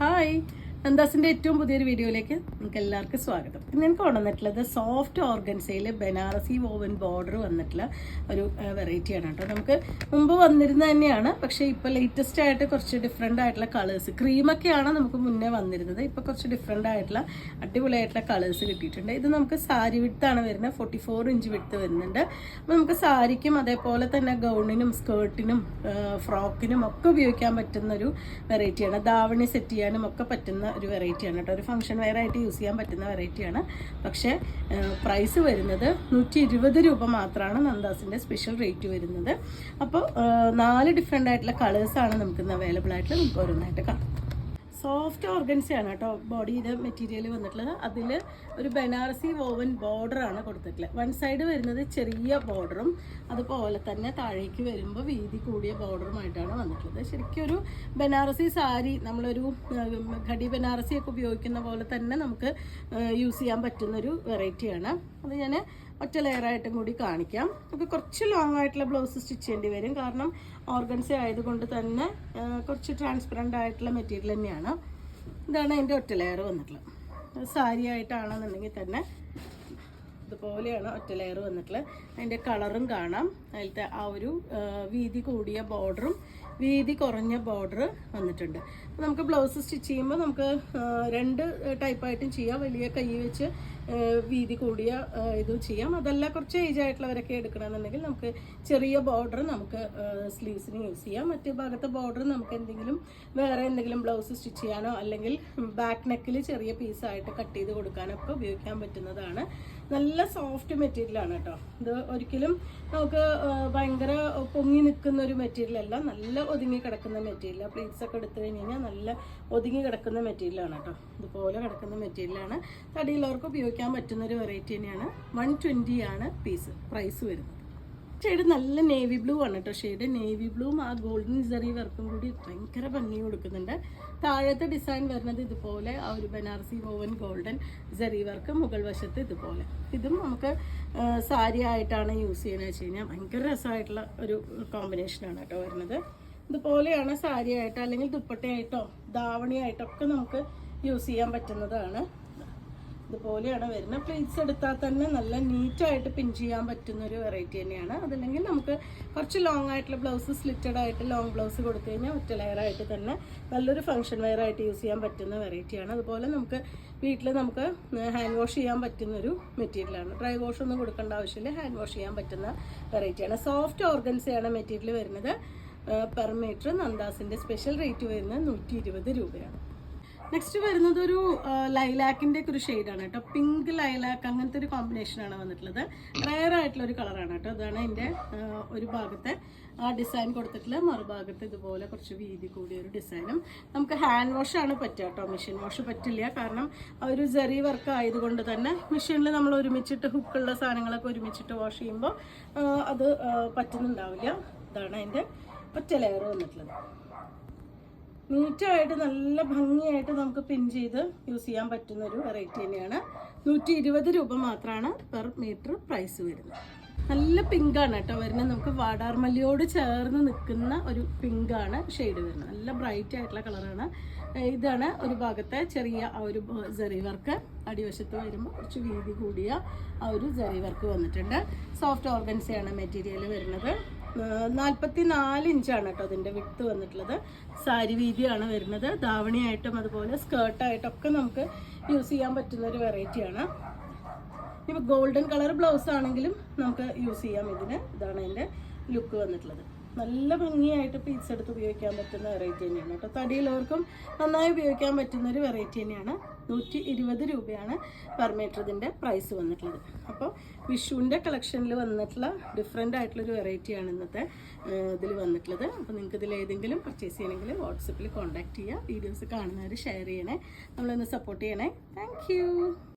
Hi, നന്ദാസിൻ്റെ ഏറ്റവും പുതിയൊരു വീഡിയോയിലേക്ക് നിങ്ങൾക്ക് എല്ലാവർക്കും സ്വാഗതം. ഇന്ന് എനിക്ക് കൊണ്ടുവന്നിട്ടുള്ളത് സോഫ്റ്റ് ഓർഗൻസയിൽ ബനാറസി വോവൻ ബോർഡർ വന്നിട്ടുള്ള ഒരു വെറൈറ്റിയാണ് കേട്ടോ. നമുക്ക് മുമ്പ് വന്നിരുന്നത് തന്നെയാണ്, പക്ഷേ ഇപ്പോൾ ലേറ്റസ്റ്റ് ആയിട്ട് കുറച്ച് ഡിഫറെൻ്റ് ആയിട്ടുള്ള കളേഴ്സ്, ക്രീമൊക്കെയാണ് നമുക്ക് മുന്നേ വന്നിരുന്നത്. ഇപ്പോൾ കുറച്ച് ഡിഫറെൻ്റ് ആയിട്ടുള്ള അടിപൊളിയായിട്ടുള്ള കളേഴ്സ് കിട്ടിയിട്ടുണ്ട്. ഇത് നമുക്ക് സാരി വിഡ്ത്താണ് വരുന്നത്, 44 ഇഞ്ച് വിഡ്ത്ത് വരുന്നുണ്ട്. അപ്പോൾ നമുക്ക് സാരിക്കും അതേപോലെ തന്നെ ഗൗണിനും സ്കേർട്ടിനും ഫ്രോക്കിനും ഒക്കെ ഉപയോഗിക്കാൻ പറ്റുന്നൊരു വെറൈറ്റിയാണ്. ദാവണി സെറ്റ് ചെയ്യാനും ഒക്കെ പറ്റുന്ന ഒരു വെറൈറ്റിയാണ് കേട്ടോ. ഒരു ഫംഗ്ഷൻ വെയർ ആയിട്ട് യൂസ് ചെയ്യാൻ പറ്റുന്ന വെറൈറ്റിയാണ്. പക്ഷേ പ്രൈസ് വരുന്നത് 120 രൂപ മാത്രമാണ് നന്ദാസിൻ്റെ സ്പെഷ്യൽ റേറ്റ് വരുന്നത്. അപ്പോൾ 4 ഡിഫറെൻ്റ് ആയിട്ടുള്ള കളേഴ്സാണ് നമുക്കിന്ന് അവൈലബിൾ ആയിട്ട് നമുക്ക് ഓരോന്നായിട്ട് കാണാം. സോഫ്റ്റ് ഓർഗൻസയാണ് കേട്ടോ ബോഡിയുടെ മെറ്റീരിയൽ വന്നിട്ടുള്ളത്. അതിൽ ഒരു ബനാറസി വോവൻ ബോർഡറാണ് കൊടുത്തിട്ടുള്ളത്. വൺ സൈഡ് വരുന്നത് ചെറിയ ബോർഡറും അതുപോലെ തന്നെ താഴേക്ക് വരുമ്പോൾ വീതി കൂടിയ ബോർഡറുമായിട്ടാണ് വന്നിട്ടുള്ളത്. ശരിക്കും ഒരു ബനാറസി സാരി, നമ്മളൊരു ഖടി ബനാറസി ഒക്കെ ഉപയോഗിക്കുന്ന പോലെ തന്നെ നമുക്ക് യൂസ് ചെയ്യാൻ പറ്റുന്നൊരു വെറൈറ്റിയാണ്. അത് ഞാൻ ഒറ്റ ലെയറായിട്ടും കൂടി കാണിക്കാം. നമുക്ക് കുറച്ച് ലോങ് ആയിട്ടുള്ള ബ്ലൗസ് സ്റ്റിച്ച് ചെയ്യേണ്ടി വരും, കാരണം ഓർഗൻസ ആയതുകൊണ്ട് തന്നെ കുറച്ച് ട്രാൻസ്പെറൻ്റ് ആയിട്ടുള്ള മെറ്റീരിയൽ തന്നെയാണ്. ഇതാണ് അതിൻ്റെ ഒറ്റ ലെയർ വന്നിട്ടുള്ളത്. സാരി ആയിട്ടാണെന്നുണ്ടെങ്കിൽ തന്നെ ഇതുപോലെയാണ് ഒറ്റ ലെയർ വന്നിട്ടുള്ളത്. അതിൻ്റെ കളറും കാണാം. അതിലത്തെ ആ ഒരു വീതി കൂടിയ ബോർഡറും വീതി കുറഞ്ഞ ബോർഡർ വന്നിട്ടുണ്ട്. നമുക്ക് ബ്ലൗസ് സ്റ്റിച്ച് ചെയ്യുമ്പോൾ നമുക്ക് 2 ടൈപ്പായിട്ടും ചെയ്യാം. വലിയ കൈ വെച്ച് വീതി കൂടിയ ഇതും ചെയ്യാം. അതല്ല കുറച്ച് ഏജ് ആയിട്ടുള്ളവരൊക്കെ എടുക്കണമെന്നുണ്ടെങ്കിൽ നമുക്ക് ചെറിയ ബോർഡർ നമുക്ക് സ്ലീവ്സിന് യൂസ് ചെയ്യാം. മറ്റു ഭാഗത്തെ ബോർഡർ നമുക്ക് വേറെ എന്തെങ്കിലും ബ്ലൗസ് സ്റ്റിച്ച് ചെയ്യാനോ അല്ലെങ്കിൽ ബാക്ക് നെക്കിൽ ചെറിയ പീസായിട്ട് കട്ട് ചെയ്ത് കൊടുക്കാനൊക്കെ ഉപയോഗിക്കാൻ പറ്റുന്നതാണ്. നല്ല സോഫ്റ്റ് മെറ്റീരിയലാണ് കേട്ടോ. ഇത് ഒരിക്കലും നമുക്ക് ഭയങ്കര പൊങ്ങി നിൽക്കുന്ന ഒരു മെറ്റീരിയൽ അല്ല, നല്ല ഒതുങ്ങി കിടക്കുന്ന മെറ്റീരിയൽ. പ്ലീറ്റ്സ് ഒക്കെ എടുത്തു കഴിഞ്ഞ് കഴിഞ്ഞാൽ നല്ല ഒതുങ്ങി കിടക്കുന്ന മെറ്റീരിയലാണ് കേട്ടോ. ഇതുപോലെ കിടക്കുന്ന മെറ്റീരിയലാണ്. തടിയുള്ളവർക്ക് ഉപയോഗിക്കാൻ പറ്റുന്നൊരു വെറൈറ്റി തന്നെയാണ്. 120 ആണ് പ്രൈസ് വരുന്നത്. ഷെയ്ഡ് നല്ല നേവി ബ്ലൂ ആണ് കേട്ടോ. ഷെയ്ഡ് നേവി ബ്ലൂവും ആ ഗോൾഡൻ സെറി വർക്കും കൂടി ഭയങ്കര ഭംഗി കൊടുക്കുന്നുണ്ട്. താഴത്തെ ഡിസൈൻ വരുന്നത് ഇതുപോലെ ആ ഒരു ബനാറസി വോവൻ ഗോൾഡൻ സെറി വർക്ക്, മുകൾ വശത്ത് ഇതുപോലെ. ഇതും നമുക്ക് സാരി ആയിട്ടാണ് യൂസ് ചെയ്യുന്നത് വെച്ച് കഴിഞ്ഞാൽ ഭയങ്കര രസമായിട്ടുള്ള ഒരു കോമ്പിനേഷനാണ് കേട്ടോ വരുന്നത്. ഇതുപോലെയാണ് സാരി ആയിട്ടോ അല്ലെങ്കിൽ ദുപ്പട്ടയായിട്ടോ ധാവണിയായിട്ടോ ഒക്കെ നമുക്ക് യൂസ് ചെയ്യാൻ പറ്റുന്നതാണ്. ഇതുപോലെയാണ് വരുന്നത്. പ്ലീറ്റ്സ് എടുത്താൽ തന്നെ നല്ല നീറ്റായിട്ട് പിൻ ചെയ്യാൻ പറ്റുന്ന ഒരു വെറൈറ്റി തന്നെയാണ്. അതല്ലെങ്കിൽ നമുക്ക് കുറച്ച് ലോങ് ആയിട്ടുള്ള ബ്ലൗസ് സ്ലിറ്റഡ് ആയിട്ട് ലോങ് ബ്ലൗസ് കൊടുത്തു കഴിഞ്ഞാൽ ഒറ്റ ലെയറായിട്ട് തന്നെ നല്ലൊരു ഫംഗ്ഷൻ വെയർ ആയിട്ട് യൂസ് ചെയ്യാൻ പറ്റുന്ന വെറൈറ്റിയാണ്. അതുപോലെ നമുക്ക് വീട്ടിൽ നമുക്ക് ഹാൻഡ് വാഷ് ചെയ്യാൻ പറ്റുന്നൊരു മെറ്റീരിയലാണ്. ഡ്രൈ വാഷ് ഒന്നും കൊടുക്കേണ്ട ആവശ്യമില്ല, ഹാൻഡ് വാഷ് ചെയ്യാൻ പറ്റുന്ന വെറൈറ്റിയാണ്. സോഫ്റ്റ് ഓർഗൻസയാണ് മെറ്റീരിയൽ വരുന്നത്. പെർ മീറ്റർ നന്ദാസിൻ്റെ സ്പെഷ്യൽ റേറ്റ് വരുന്നത് 120 രൂപയാണ്. നെക്സ്റ്റ് വരുന്നത് ഒരു ലൈലാക്കിൻ്റെ ഒക്കെ ഒരു ഷെയ്ഡാണ് കേട്ടോ. പിങ്ക് ലൈലാക്ക് അങ്ങനത്തെ ഒരു കോമ്പിനേഷനാണ് വന്നിട്ടുള്ളത്. റയർ ആയിട്ടുള്ള ഒരു കളറാണ് കേട്ടോ. അതാണ് അതിൻ്റെ ഒരു ഭാഗത്തെ ആ ഡിസൈൻ കൊടുത്തിട്ടുള്ള, മറുഭാഗത്ത് ഇതുപോലെ കുറച്ച് വീതി കൂടിയ ഒരു ഡിസൈനും. നമുക്ക് ഹാൻഡ് വാഷ് ആണ് പറ്റുക കേട്ടോ, മെഷീൻ വാഷ് പറ്റില്ല. കാരണം ആ ഒരു സെറി വർക്ക് ആയതുകൊണ്ട് തന്നെ മെഷീനിൽ നമ്മൾ ഒരുമിച്ചിട്ട് ഹുക്കുള്ള സാധനങ്ങളൊക്കെ ഒരുമിച്ചിട്ട് വാഷ് ചെയ്യുമ്പോൾ അത് പറ്റുന്നുണ്ടാവില്ല. ഇതാണ് അതിൻ്റെ ഒറ്റ ലെയർ വന്നിട്ടുള്ളത്. നീറ്റായിട്ട് നല്ല ഭംഗിയായിട്ട് നമുക്ക് പിൻ ചെയ്ത് യൂസ് ചെയ്യാൻ പറ്റുന്ന ഒരു വെറൈറ്റി തന്നെയാണ്. 120 രൂപ മാത്രമാണ് പെർ മീറ്റർ പ്രൈസ് വരുന്നത്. നല്ല പിങ്കാണ് കേട്ടോ വരുന്നത്. നമുക്ക് വാടാർമല്ലിയോട് ചേർന്ന് നിൽക്കുന്ന ഒരു പിങ്കാണ് ഷെയ്ഡ് വരുന്നത്. നല്ല ബ്രൈറ്റ് ആയിട്ടുള്ള കളറാണ്. ഇതാണ് ഒരു ഭാഗത്തെ ചെറിയ ആ ഒരു സെറി വർക്ക്. അടിവശത്ത് വരുമ്പോൾ കുറച്ച് വീതി കൂടിയ ആ ഒരു സെറി വർക്ക് വന്നിട്ടുണ്ട്. സോഫ്റ്റ് ഓർഗൻസയാണ് മെറ്റീരിയൽ വരുന്നത്. 44 ഇഞ്ചാണ് കേട്ടോ അതിൻ്റെ വിഡ്ത്ത് വന്നിട്ടുള്ളത്. സാരി വീതിയാണ് വരുന്നത്. ധാവണിയായിട്ടും അതുപോലെ സ്കേർട്ടായിട്ടൊക്കെ നമുക്ക് യൂസ് ചെയ്യാൻ പറ്റുന്ന ഒരു വെറൈറ്റിയാണ്. ഇപ്പോൾ ഗോൾഡൻ കളർ ബ്ലൗസ് ആണെങ്കിലും നമുക്ക് യൂസ് ചെയ്യാം ഇതിന്. ഇതാണ് അതിൻ്റെ ലുക്ക് വന്നിട്ടുള്ളത്. നല്ല ഭംഗിയായിട്ട് പീസ് എടുത്ത് ഉപയോഗിക്കാൻ പറ്റുന്ന വെറൈറ്റി തന്നെയാണ് കേട്ടോ. തടിയുള്ളവർക്കും നന്നായി ഉപയോഗിക്കാൻ പറ്റുന്ന ഒരു വെറൈറ്റി തന്നെയാണ്. 120 രൂപയാണ് പെർ മീറ്റർ ഇതിൻ്റെ പ്രൈസ് വന്നിട്ടുള്ളത്. അപ്പോൾ വിഷുവിൻ്റെ കളക്ഷനിൽ വന്നിട്ടുള്ള ഡിഫറെൻ്റ് ആയിട്ടുള്ളൊരു വെറൈറ്റിയാണ് ഇന്നത്തെ ഇതിൽ വന്നിട്ടുള്ളത്. അപ്പോൾ നിങ്ങൾക്ക് ഇതിൽ ഏതെങ്കിലും പർച്ചേസ് ചെയ്യണമെങ്കിൽ വാട്സപ്പിൽ കോൺടാക്റ്റ് ചെയ്യുക. വീഡിയോസ് കാണുന്നവർ ഷെയർ ചെയ്യണേ, നമ്മളൊന്ന് സപ്പോർട്ട് ചെയ്യണേ. താങ്ക്